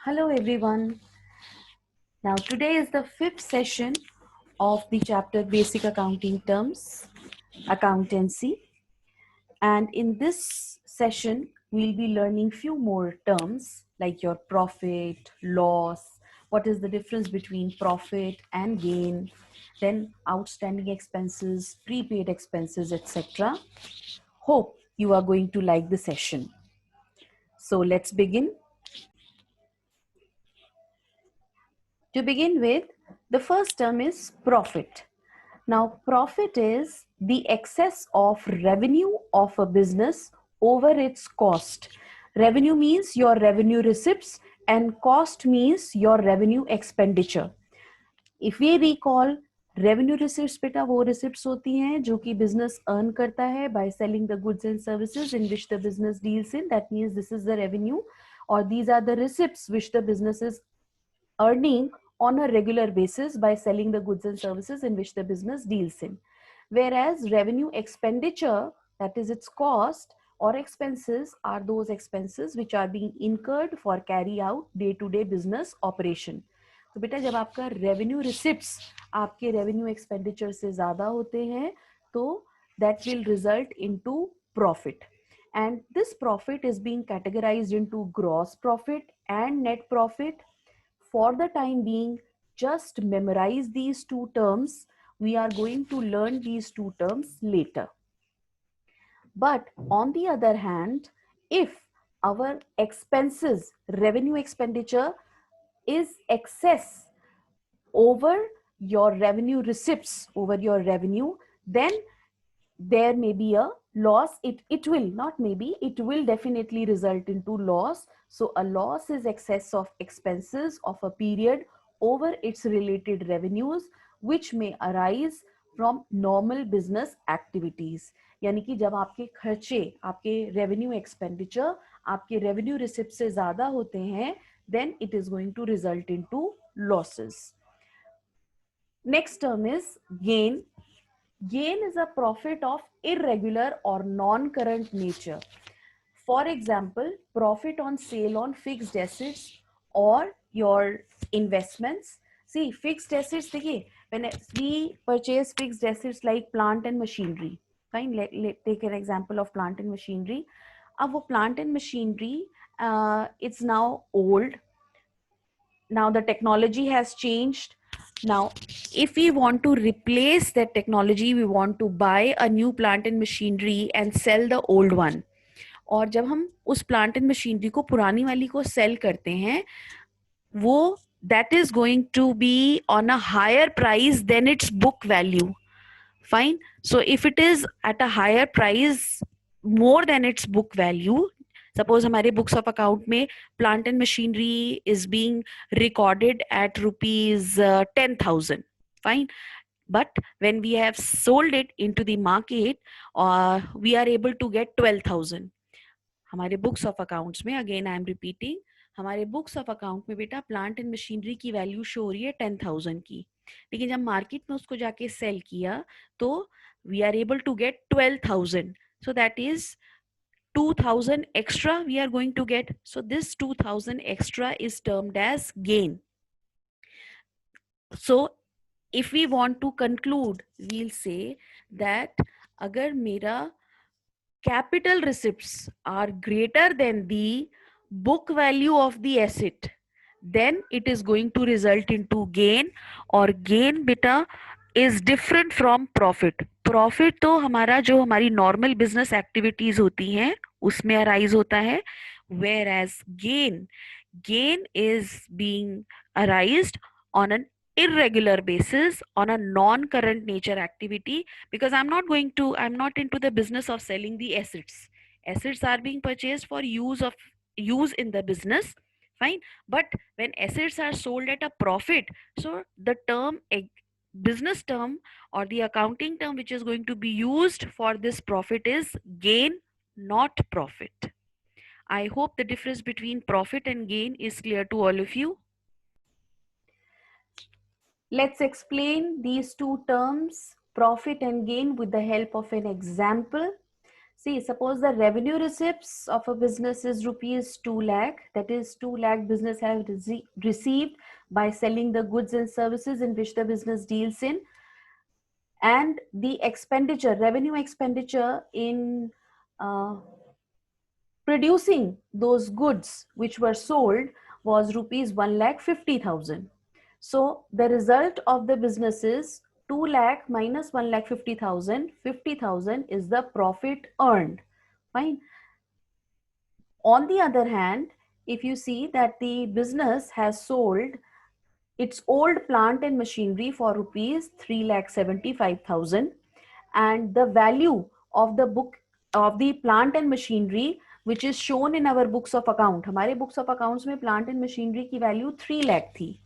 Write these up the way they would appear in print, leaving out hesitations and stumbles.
Hello everyone. Now today is the fifth session of the chapter Basic Accounting Terms, Accountancy. And in this session, we'll be learning few more terms like your profit, loss, what is the difference between profit and gain, then outstanding expenses, prepaid expenses, etc. Hope you are going to like the session. So let's begin. To begin with, the first term is profit. Now, profit is the excess of revenue of a business over its cost. Revenue means your revenue receipts and cost means your revenue expenditure. If we recall, revenue receipts बेटा वो receipts होती हैं जो कि business earn करता है by selling the goods and services in which the business deals in. That means this is the revenue, or these are the receipts which the business is earning on a regular basis by selling the goods and services in which the business deals in. Whereas revenue expenditure, that is its cost or expenses, are those expenses which are being incurred for carry out day-to-day business operation. तो बेटा जब आपका revenue receipts आपके revenue expenditure से ज्यादा होते हैं तो that will result into profit, and this profit is being categorized into gross profit and net profit. For the time being, just memorize these two terms. We are going to learn these two terms later. But on the other hand, if our expenses, revenue expenditure is excess over your revenue receipts, over your revenue, then there may be a loss. It will, not maybe, it will definitely result into loss. So a loss is excess of expenses of a period over its related revenues, which may arise from normal business activities. यानी कि जब आपके खर्चे, आपके revenue expenditure आपके revenue receipt से ज्यादा होते हैं, then it is going to result into losses. Next term is gain. Gain is a profit of irregular or non-current nature. For example, profit on sale on fixed assets or your investments. See, fixed assets, when we purchase fixed assets like plant and machinery. Fine, take an example of plant and machinery. Now, plant and machinery, it's now old. Now the technology has changed. Now, if we want to replace that technology, we want to buy a new plant and machinery and sell the old one. और जब हम उस plant and machinery को पुरानी वाली को cell करते हैं, वो that is going to be on a higher price than its book value. Fine. So if it is at a higher price more than its book value, suppose हमारे books of account में plant and machinery is being recorded at rupees 10,000. Fine. But when we have sold it into the market, we are able to get 12,000. हमारे books of accounts में, again I am repeating, हमारे books of account में बेटा plant and machinery की value show हो रही है 10,000 की, लेकिन जब मार्केट में उसको जाके सेल किया तो we are able to get 12,000. So that is 2,000 extra we are going to get. So this 2,000 extra is termed as gain. So if we want to conclude, we'll say that अगर मेरा capital receipts are greater than the book value of the asset, then it is going to result into gain. और gain beta is different from profit. Profit तो हमारा जो हमारी normal business activities होती हैं उसमें arise होता है, whereas gain is being arised on an irregular basis, on a non-current nature activity, because I'm not into the business of selling the assets. Assets are being purchased for use in the business. Fine. But when assets are sold at a profit, so the term business term or the accounting term which is going to be used for this profit is gain, not profit. I hope the difference between profit and gain is clear to all of you. Let's explain these two terms, profit and gain, with the help of an example. See, suppose the revenue receipts of a business is rupees 2 lakh, that is 2 lakh business have received by selling the goods and services in which the business deals in, and the expenditure, revenue expenditure in producing those goods which were sold was rupees 1,50,000. So the result of the business is 2 lakh minus 1,50,000. 50,000 is the profit earned. Fine. On the other hand, if you see that the business has sold its old plant and machinery for rupees 3,75,000, and the value of the book of the plant and machinery which is shown in our books of account, हमारे books of accounts में plant and machinery की value 3 lakh थी.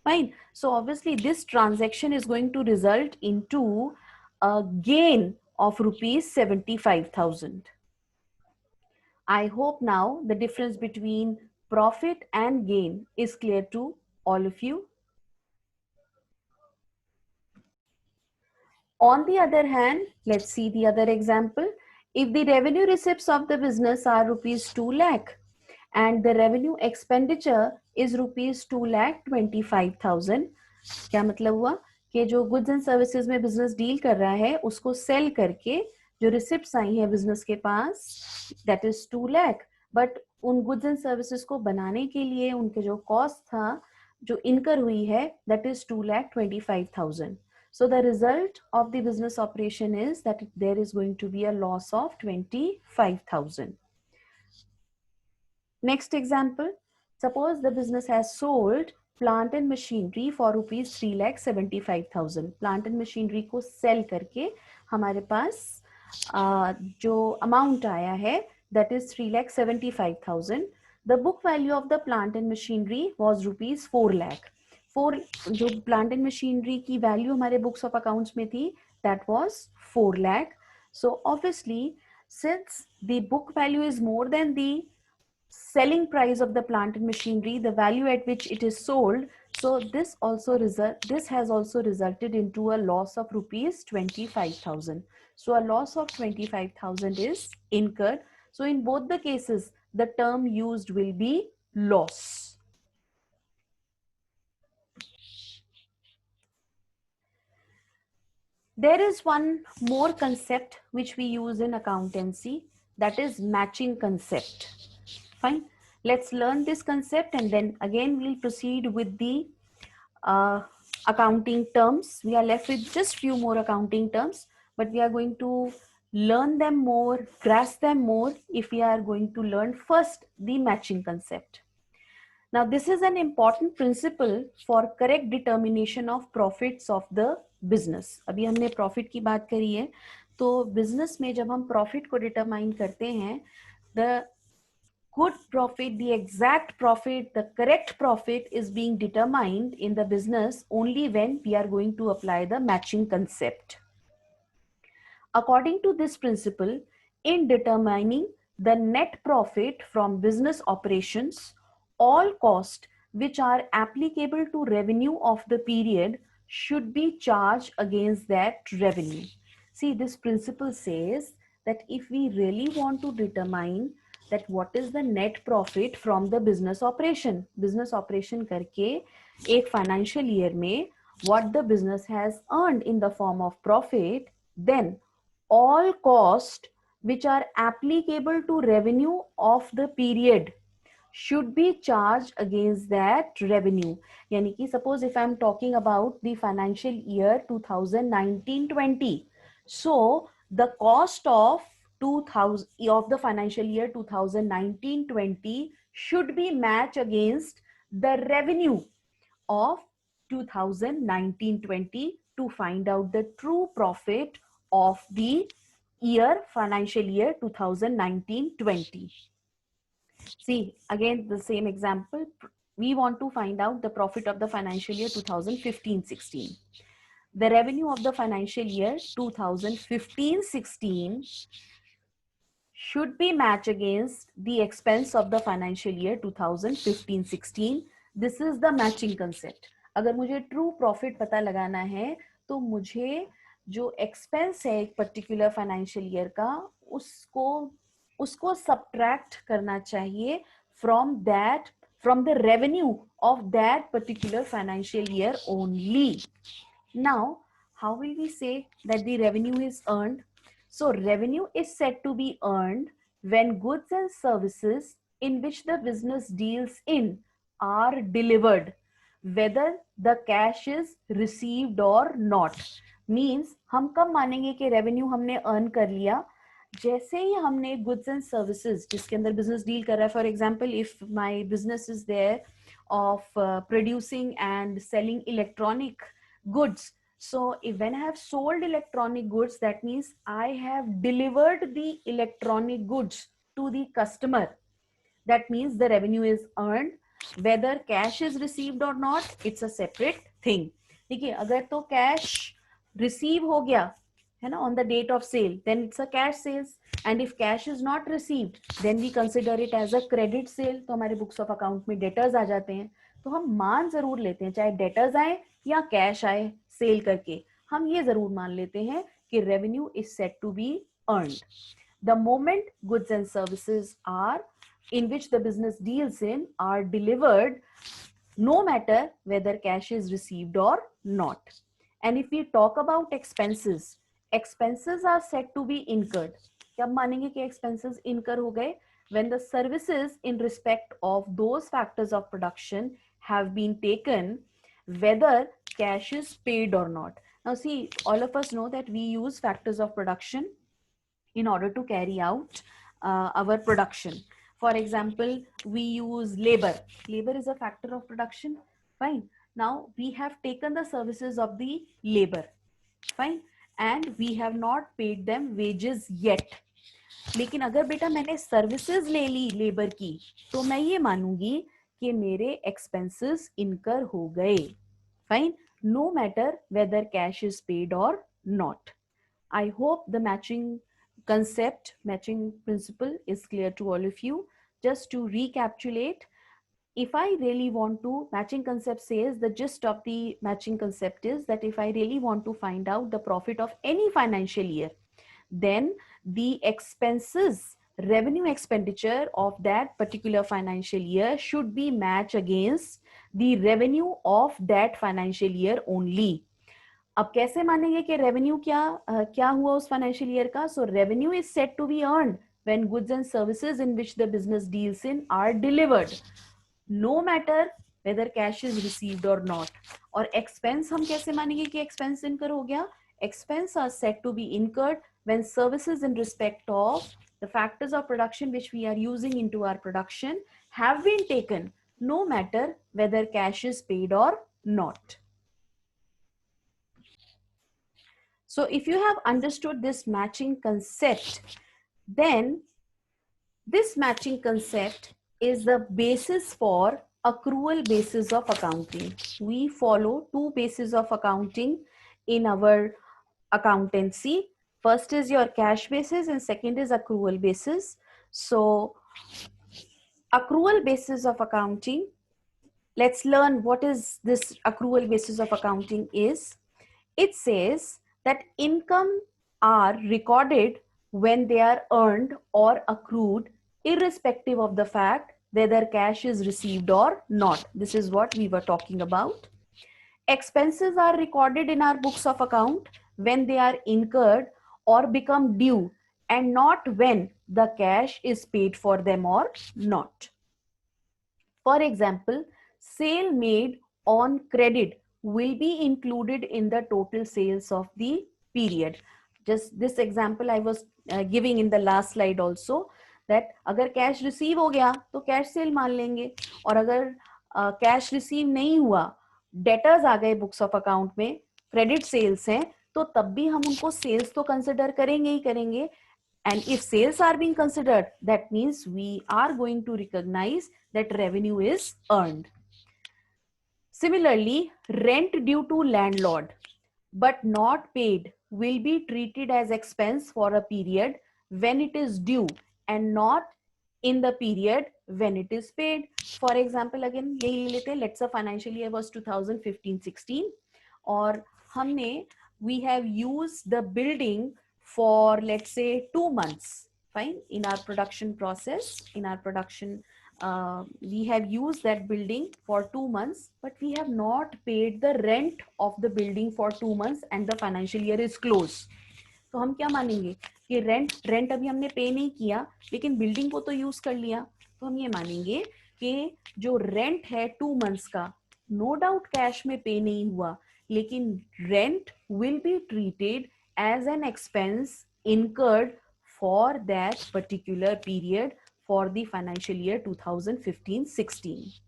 Fine. So obviously this transaction is going to result into a gain of rupees 75,000. I hope now the difference between profit and gain is clear to all of you. On the other hand, let's see the other example. If the revenue receipts of the business are rupees 2 lakh and the revenue expenditure is rupees 2,25,000, क्या मतलब हुआ कि जो goods and services में business deal कर रहा है उसको सेल करके जो रिसिप्ट्स आई है बिजनेस के पास दैट इज 2 लाख, बट उन गुड्स एंड सर्विसेज को बनाने के लिए उनके जो कॉस्ट था जो इनकर हुई है that is 2,25,000. So the result of the business operation is that there is going to be a loss of 25,000. Next example, suppose the business has sold plant and machinery for rupees 3,75,000. Plant and machinery को sell करके हमारे पास जो amount आया है that is 3,75,000. The book value of the plant and machinery was rupees 4 lakh. जो plant and machinery की value हमारे books of accounts में थी that was 4 lakh. So obviously since the book value is more than the selling price of the plant and machinery, the value at which it is sold, so this has also resulted into a loss of rupees 25,000. So a loss of 25,000 is incurred. So in both the cases the term used will be loss. There is one more concept which we use in accountancy, that is matching concept. Fine. Let's learn this concept and then again we'll proceed with the accounting terms. We are left with just few more accounting terms, but we are going to learn them more, grasp them more if we are going to learn first the matching concept. Now this is an important principle for correct determination of profits of the business. अभी हमने profit की बात करी है, तो business में जब हम profit को determine करते हैं, the good profit, the exact profit, the correct profit is being determined in the business only when we are going to apply the matching concept. According to this principle, in determining the net profit from business operations, all costs which are applicable to revenue of the period should be charged against that revenue. See, this principle says that if we really want to determine that what is the net profit from the business operation करके एक financial year में what the business has earned in the form of profit, then all costs which are applicable to revenue of the period should be charged against that revenue. यानी कि suppose if I am talking about the financial year 2019-20, so the cost of the financial year 2019-20 should be matched against the revenue of 2019-20 to find out the true profit of the financial year 2019-20. See, again the same example. We want to find out the profit of the financial year 2015-16. The revenue of the financial year 2015-16 should be matched against the expense of the financial year 2015-16. This is the matching concept. अगर मुझे true profit पता लगाना है तो मुझे जो expense है एक particular financial year का उसको उसको सब्ट्रैक्ट करना चाहिए from that, from the revenue of that particular financial year only. Now, how will we say that the revenue is earned? So, revenue is said to be earned when goods and services in which the business deals in are delivered, whether the cash is received or not. Means हम कब मानेंगे कि revenue हमने earn कर लिया? जैसे ही हमने goods and services जिसके अंदर business deal कर रहा है, for example, if my business is there of producing and selling electronic goods. So when I have sold electronic goods, that means I have delivered the electronic goods to the customer. That means the revenue is earned. Whether cash is received or not, it's a separate thing. देखिए, अगर तो cash receive हो गया है ना on the date of sale, then it's a cash sales. And if cash is not received, then we consider it as a credit sale. तो हमारे books of account में debtors आ जाते हैं. तो हम मान जरूर लेते हैं, चाहे debtors आए या cash आए सेल करके, हम ये जरूर मान लेते हैं कि revenue is said to be earned the moment goods and services are in which the business deals in are delivered, no matter whether cash is received or not. And if we talk about expenses, expenses are said to be incurred. कब मानेंगे कि expenses incur हो गए? When the services in respect of those factors of production have been taken, whether cash is paid or not. Now see, all of us know that we use factors of production in order to carry out our production. For example, we use labor. Labor is a factor of production. Fine. Now we have taken the services of the labor. Fine. And we have not paid them wages yet. लेकिन अगर बेटा मैंने services ले ली labour की, तो मैं ये मानूंगी कि मेरे एक्सपेंसेस इनकर हो गए. Fine. No matter whether cash is paid or not. I hope the matching concept, matching principle is clear to all of you. Just to recapitulate, if I really want to, matching concept says the gist of the matching concept is that if I really want to find out the profit of any financial year, then the expenses, revenue expenditure of that particular financial year should be matched against the revenue of that financial year only. अब कैसे मानेंगे कि revenue क्या हुआ उस financial year का? So revenue is set to be earned when goods and services in which the business deals in are delivered, no matter whether cash is received or not. और expense हम कैसे मानेंगे कि expense incur हो गया? Expense are set to be incurred when services in respect of the factors of production which we are using into our production have been taken, no matter whether cash is paid or not. So if you have understood this matching concept, then this matching concept is the basis for accrual basis of accounting. We follow two bases of accounting in our accountancy. First is your cash basis and second is accrual basis. So accrual basis of accounting, let's learn what is this accrual basis of accounting is. It says that income are recorded when they are earned or accrued, irrespective of the fact whether cash is received or not. This is what we were talking about. Expenses are recorded in our books of account when they are incurred or become due, and not when the cash is paid for them or not. For example, sale made on credit will be included in the total sales of the period. Just this example I was giving in the last slide also, that अगर cash receive हो गया तो cash cell मान लेंगे, और अगर cash receive नहीं हुआ, डेटर्स आ गए बुक्स ऑफ अकाउंट में, क्रेडिट सेल्स हैं, तो तब भी हम उनको सेल्स तो कंसिडर करेंगे ही करेंगे. And if sales are being considered, that means we are going to recognize that revenue is earned. Similarly, rent due to landlord but not paid will be treated as expense for a period when it is due and not in the period when it is paid. For example, again यही ले लेते हैं, let's say financial year was 2015-16 और हमने we have used the building for let's say 2 months. Fine, in our production process, in our production, we have used that building for 2 months, but we have not paid the rent of the building for 2 months and the financial year is closed. तो हम क्या मानेंगे कि rent अभी हमने पे नहीं किया लेकिन बिल्डिंग को तो यूज कर लिया, तो हम ये मानेंगे कि जो रेंट है 2 मंथ्स का, नो डाउट कैश में पे नहीं हुआ, लेकिन rent will be treated as an expense incurred for that particular period for the financial year 2015-16.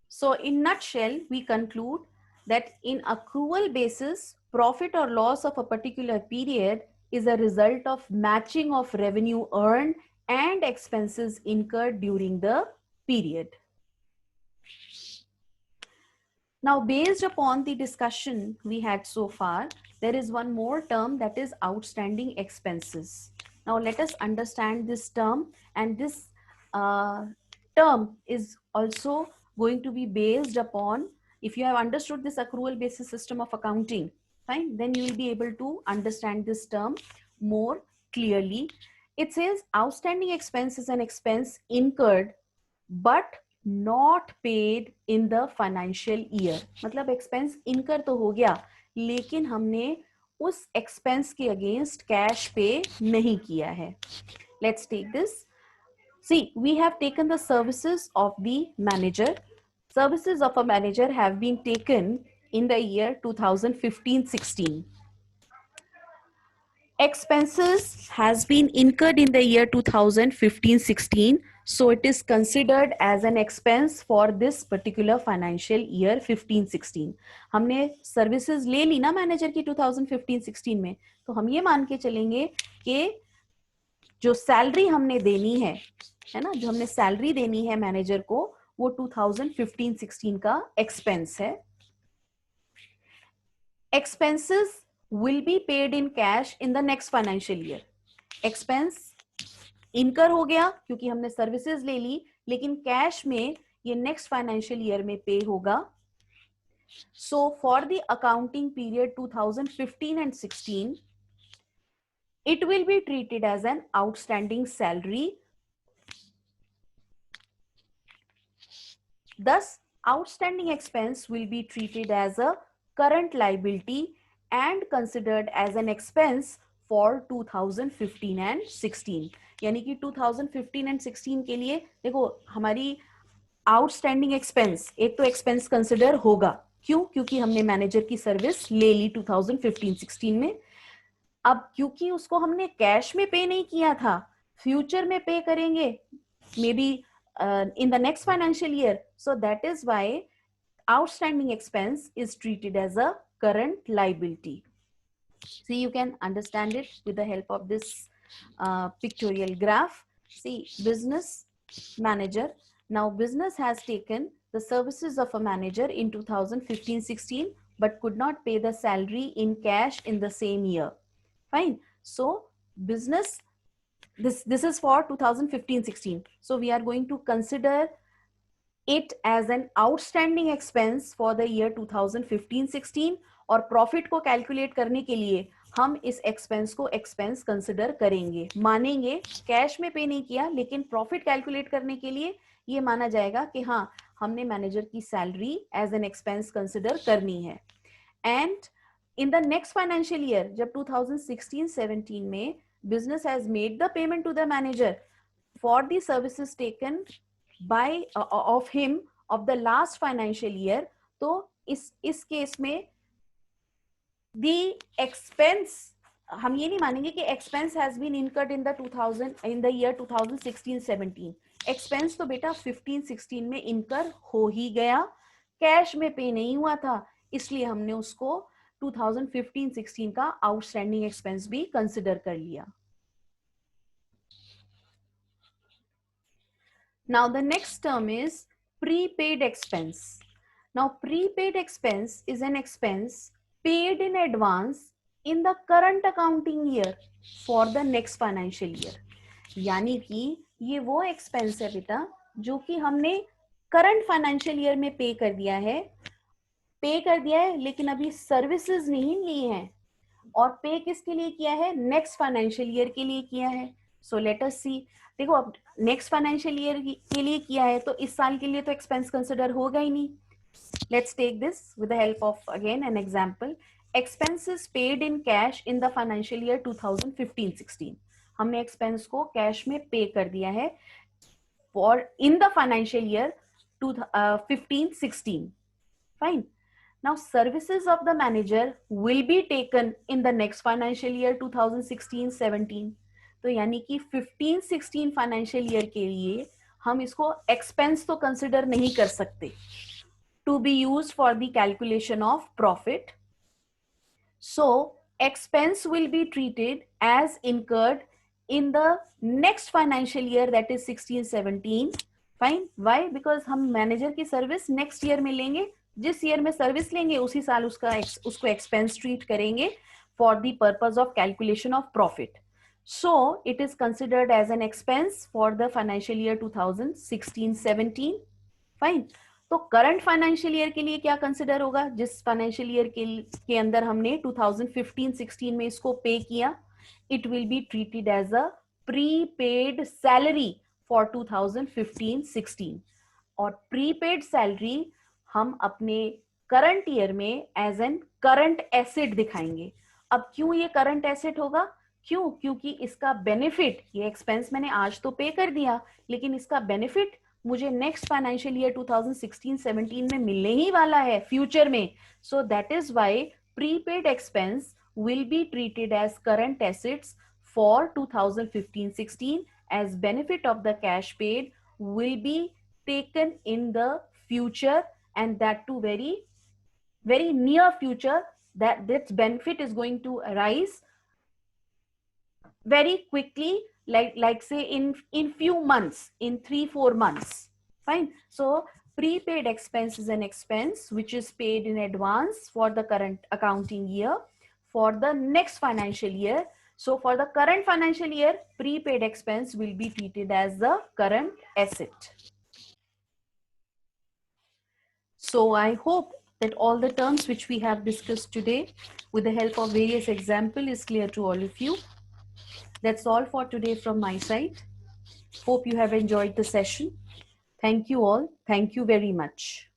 So in nutshell, we conclude that in accrual basis, profit or loss of a particular period is a result of matching of revenue earned and expenses incurred during the period. Now, based upon the discussion we had so far, there is one more term, that is outstanding expenses. Now, let us understand this term, and this term is also going to be based upon, if you have understood this accrual basis system of accounting, fine, then you will be able to understand this term more clearly. It says outstanding expense is an expense incurred but not paid in the financial year. मतलब expense इनकर तो हो गया लेकिन हमने उस expense के against cash पे नहीं किया है. Let's take this. See, we have taken the services of the manager. Services of a manager have been taken in the year 2015-16. Expenses has been incurred in the year 2015-16, so it is considered as an expense for this particular financial year 15-16. हमने services ले ली ना manager की 2015-16 में, तो हम ये मान के चलेंगे कि जो सैलरी हमने देनी है ना, जो हमने सैलरी देनी है मैनेजर को, वो 2015-16 का एक्सपेंस है. Expenses will be paid in cash in the next financial year. Expense इनकर हो गया क्योंकि हमने सर्विसेज ले ली, लेकिन कैश में ये नेक्स्ट फाइनेंशियल ईयर में पे होगा. So for the accounting period 2015 and 16, it will be treated as an outstanding salary. Thus, outstanding expense will be treated as a current liability and considered as an expense for 2015 and 16. यानी कि 2015 and 16 के लिए देखो हमारी outstanding expense, एक तो expense consider होगा. क्यों? क्योंकि हमने मैनेजर की सर्विस ले ली 2015-16 में. अब क्योंकि उसको हमने कैश में पे नहीं किया था, फ्यूचर में पे करेंगे may be in the next financial year, so that is why outstanding expense is treated as a current liability. See, you can understand it with the help of this pictorial graph. See, business manager. Now business has taken the services of a manager in 2015-16 but could not pay the salary in cash in the same year. Fine. So business, this is for 2015-16. So we are going to consider it as an outstanding expense for the year 2015-16 और profit को calculate करने के लिए हम इस expense को expense consider करेंगे, मानेंगे. कैश में पे नहीं किया लेकिन प्रॉफिट कैलकुलेट करने के लिए ये माना जाएगा कि हाँ हमने मैनेजर की salary as an expense consider करनी है. And in the next financial year जब 2016-17 में business has made the payment to the manager for the services taken by of him of the last financial year, तो इस case में the expense हम ये नहीं मानेंगे कि expense has been incurred in the year 2016-17. expense तो बेटा 15-16 में incur हो ही गया, कैश में पे नहीं हुआ था, इसलिए हमने उसको 2015-16 का outstanding expense भी consider कर लिया. Now the next term is prepaid expense. Now prepaid expense is an expense paid in advance in the current accounting year for the next financial year. यानी कि ये वो expense है बेटा जो कि हमने current financial year में पे कर दिया है पे कर दिया है लेकिन अभी सर्विसेज नहीं ली हैं, और पे किसके लिए किया है, नेक्स्ट फाइनेंशियल ईयर के लिए किया है. सो लेट अस सी. देखो अब नेक्स्ट फाइनेंशियल ईयर के लिए किया है तो इस साल के लिए तो एक्सपेंस कंसिडर होगा ही नहीं. Let's take this with the help of again an example. Expenses paid in cash in the financial year 2015-16. हमने एक्सपेंस को कैश में पे कर दिया है for in the financial year 2015-16. Fine. Now, services of the manager will be taken in the next financial year 2016-17. तो यानी कि 15-16 फाइनेंशियल ईयर के लिए हम इसको एक्सपेंस तो कंसिडर नहीं कर सकते to be use for the calculation of profit. So expense will be treated as incurred in the next financial year, that is 16-17. Fine. Why? Because हम मैनेजर की सर्विस नेक्स्ट ईयर में लेंगे, जिस year में service लेंगे उसी साल उसको एक्सपेंस ट्रीट करेंगे for the purpose of calculation of profit. So it is considered as an expense for the financial year 2016-17. Fine. तो करंट फाइनेंशियल ईयर के लिए क्या कंसिडर होगा, जिस फाइनेंशियल ईयर के अंदर हमने 2015-16 में इसको पे किया, it will be treated as a prepaid salary for 2015-16. और प्रीपेड सैलरी हम अपने करंट ईयर में एज एन करंट एसेट दिखाएंगे. अब क्यों ये करंट एसेट होगा, क्यों, क्योंकि इसका बेनिफिट, ये एक्सपेंस मैंने आज तो पे कर दिया लेकिन इसका बेनिफिट मुझे नेक्स्ट फाइनेंशियल ईयर 2016-17 में मिलने ही वाला है फ्यूचर में. सो that is why prepaid expense will be treated as current assets for 2015-16 as benefit of the cash paid will be taken in the future, and that too very near future, that this benefit is going to arise very quickly, like say in few months, in 3-4 months. Fine. So prepaid expense is an expense which is paid in advance for the current accounting year for the next financial year. So for the current financial year, prepaid expense will be treated as the current asset. So I hope that all the terms which we have discussed today with the help of various example is clear to all of you. That's all for today from my side. Hope you have enjoyed the session. Thank you all. Thank you very much.